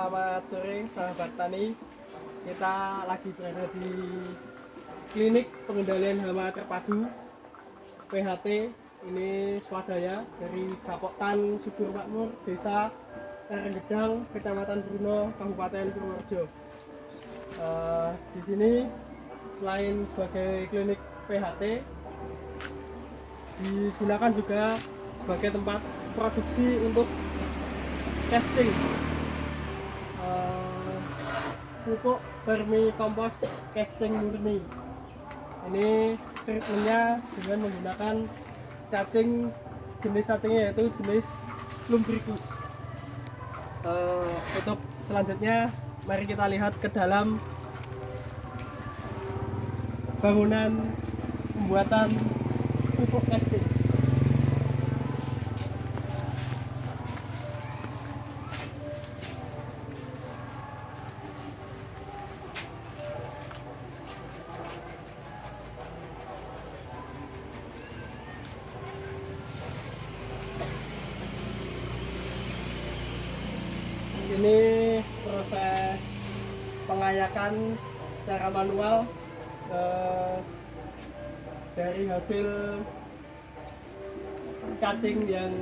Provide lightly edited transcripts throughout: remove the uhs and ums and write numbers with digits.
selamat sore sahabat tani. Kita lagi berada di klinik pengendalian hama terpadu PHT. Ini swadaya dari Bapoktan Subur Makmur, Desa Karenggedang, Kecamatan Bruno, Kabupaten Purworejo. Di sini selain sebagai klinik PHT, digunakan juga sebagai tempat produksi untuk casting pupuk vermi kompos casting murni. Ini treatmentnya dengan menggunakan cacing, jenis cacingnya yaitu jenis lumbricus. Untuk selanjutnya mari kita lihat ke dalam bangunan pembuatan pupuk casting. Ini proses pengayakan secara manual dari hasil cacing yang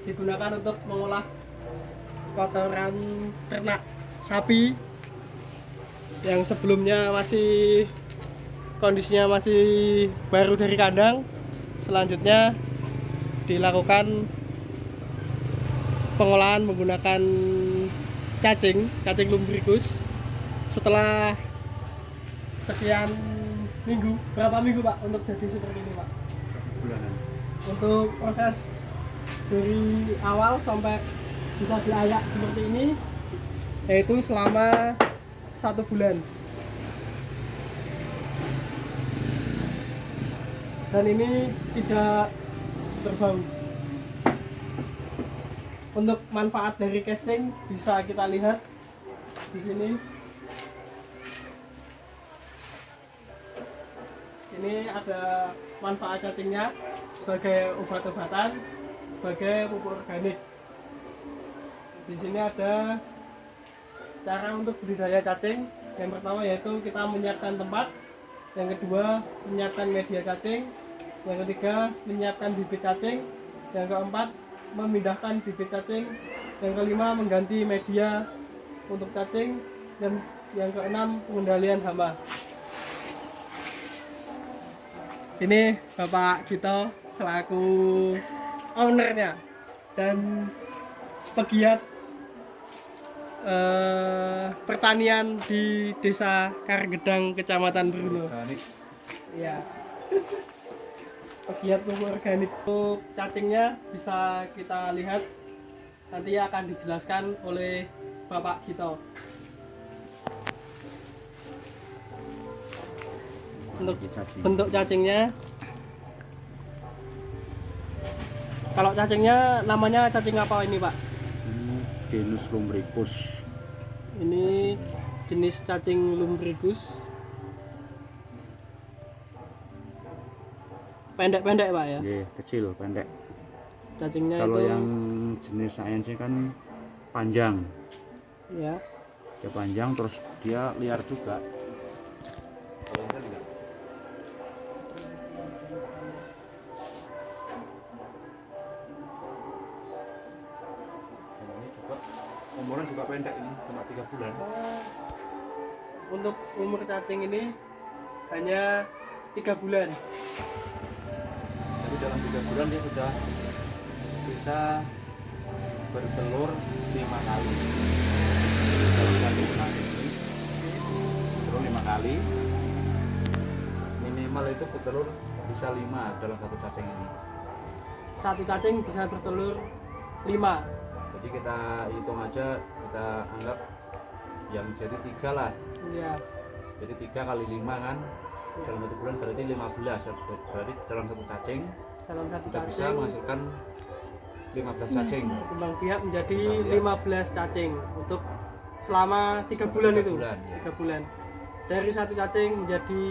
digunakan untuk mengolah kotoran ternak sapi yang sebelumnya kondisinya masih baru dari kandang. Selanjutnya dilakukan pengolahan menggunakan cacing lumbricus. Setelah sekian minggu, berapa minggu Pak untuk jadi seperti ini Pak? 1 bulanan. Untuk proses dari awal sampai bisa diayak seperti ini yaitu selama 1 bulan. Dan ini tidak berbau. Untuk manfaat dari casting bisa kita lihat di sini. Ini ada manfaat cacingnya sebagai obat-obatan, sebagai pupuk organik. Di sini ada cara untuk budidaya cacing. Yang pertama yaitu kita menyiapkan tempat, yang kedua menyiapkan media cacing, yang ketiga menyiapkan bibit cacing, yang keempat memindahkan bibit cacing, yang kelima mengganti media untuk cacing, dan yang keenam pengendalian hama. Ini Bapak Gito selaku ownernya dan pegiat pertanian di Desa Karenggedang, Kecamatan Bruno. Ya. Pegiat pupuk organik. Untuk cacingnya bisa kita lihat, nanti akan dijelaskan oleh Bapak Gito. Untuk bentuk cacingnya, kalau cacingnya namanya cacing apa ini Pak? Ini genus lumbricus. Ini jenis cacing lumbricus. Pendek-pendek Pak ya? Iya, kecil, pendek. Cacingnya Kalau itu yang jenis ANC kan panjang. ya. Dia panjang terus dia liar juga. Ini juga umurnya juga pendek, ini cuma 3 bulan. Untuk umur cacing ini hanya 3 bulan. Jadi dalam 3 bulan dia sudah bisa bertelur 5 kali. Dalam 1 bulan ini bertelur 5 kali. Minimal itu bertelur bisa 5 dalam 1 cacing ini. Satu cacing bisa bertelur 5. Jadi kita hitung aja, kita anggap yang jadi 3 lah. Ya. Jadi 3 kali 5 kan dalam 1 bulan berarti 15. Berarti dalam 1 cacing Dalam satu kita bisa cacing menghasilkan 15 cacing. kembang biak menjadi Kembang biak. 15 cacing untuk selama 3 bulan 3 itu. bulan, ya. 3 bulan. Dari satu cacing menjadi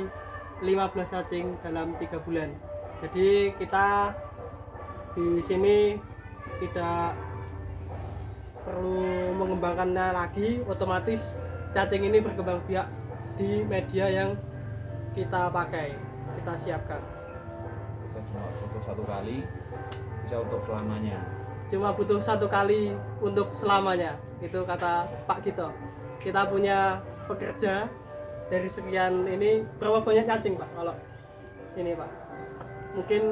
15 cacing dalam 3 bulan. Jadi kita di sini tidak perlu mengembangkannya lagi, otomatis cacing ini berkembang biak di media yang kita pakai, kita siapkan. Kita cuma butuh 1 kali bisa untuk selamanya. Cuma butuh 1 kali untuk selamanya, itu kata Pak Gito. Kita punya pekerja dari sekian ini, berapa banyak cacing Pak kalau ini Pak? Mungkin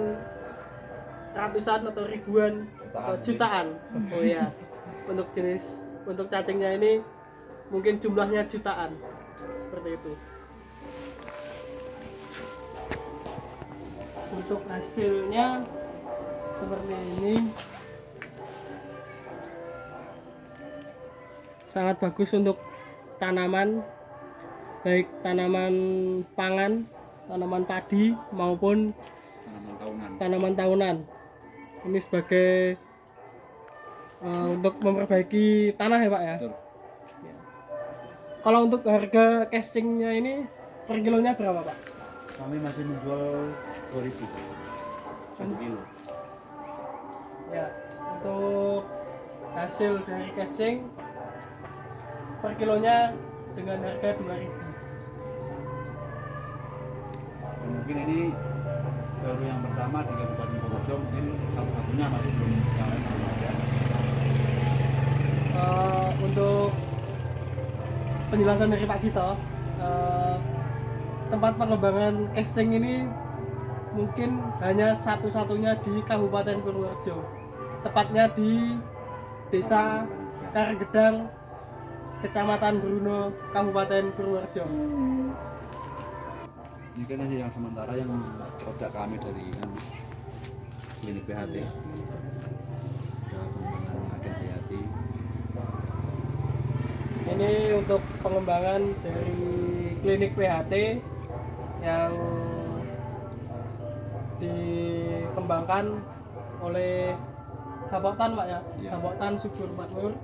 ratusan atau ribuan atau jutaan. Oh iya, untuk cacingnya ini mungkin jumlahnya jutaan, seperti itu. Untuk hasilnya seperti ini, sangat bagus untuk tanaman, baik tanaman pangan, tanaman padi maupun tanaman tahunan. Ini sebagai untuk memperbaiki tanah ya Pak ya. Betul. Kalau untuk harga casingnya ini per kilonya berapa Pak? Kami masih menjual 2.000 1 kilo. Ya, untuk hasil dari casing per kilonya dengan harga 2.000. Mungkin ini baru yang pertama di Kabupaten Purworejo, mungkin satu-satunya, masih belum yang lain belum ada. Untuk penjelasan dari Pak Gito, tempat pengembangan casing ini mungkin hanya satu-satunya di Kabupaten Purworejo, tepatnya di Desa Karangedang, Kecamatan Bruno, Kabupaten Purworejo. Ini kan yang sementara yang produk kami dari klinik PHT. Pengembangan agen PHT. Ini untuk pengembangan dari klinik PHT yang dikembangkan oleh Gapoktan Pak ya, Iya. Gapoktan Subur Makmur,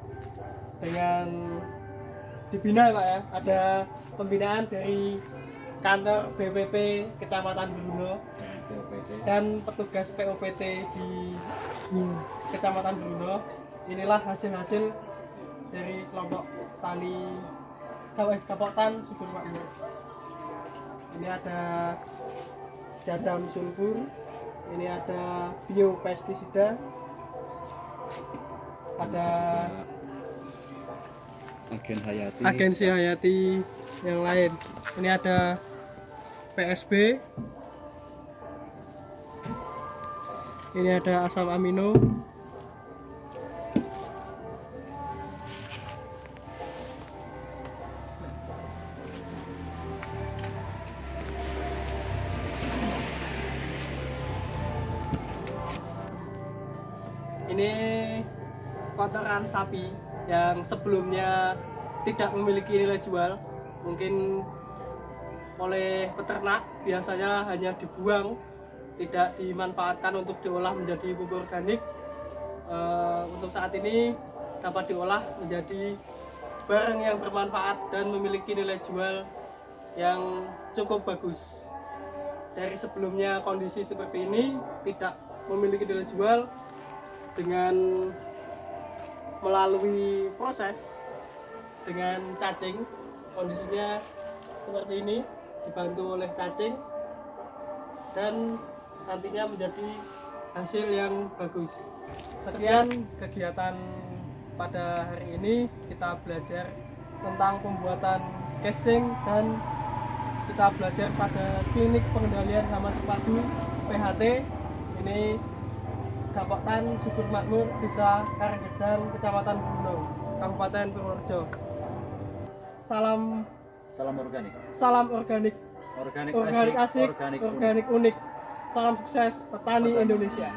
dengan dibina Pak ya, ada pembinaan dari kantor BPP Kecamatan Bruno POPT. dan petugas POPT di Kecamatan Bruno. Inilah hasil-hasil dari kelompok tani Gapoktan Subur Makmur. Ini ada jadam sulfur, ini ada biopestisida, ada agensi hayati yang lain. Ini ada PSB, ini ada asam amino, ini kotoran sapi yang sebelumnya tidak memiliki nilai jual, mungkin oleh peternak biasanya hanya dibuang, tidak dimanfaatkan untuk diolah menjadi pupuk organik. Untuk saat ini dapat diolah menjadi barang yang bermanfaat dan memiliki nilai jual yang cukup bagus. Dari sebelumnya kondisi seperti ini tidak memiliki nilai jual, dengan melalui proses dengan cacing, kondisinya seperti ini, dibantu oleh cacing, dan nantinya menjadi hasil yang bagus. Sekian kegiatan pada hari ini, kita belajar tentang pembuatan casing dan kita belajar pada klinik pengendalian hama terpadu PHT. Ini Gapoktan Subur Makmur, Desa Karangedang, Kecamatan Bruno, Kabupaten Purworejo. Salam organik. Salam organik. Organik asik, organik organik unik. Salam sukses petani Indonesia.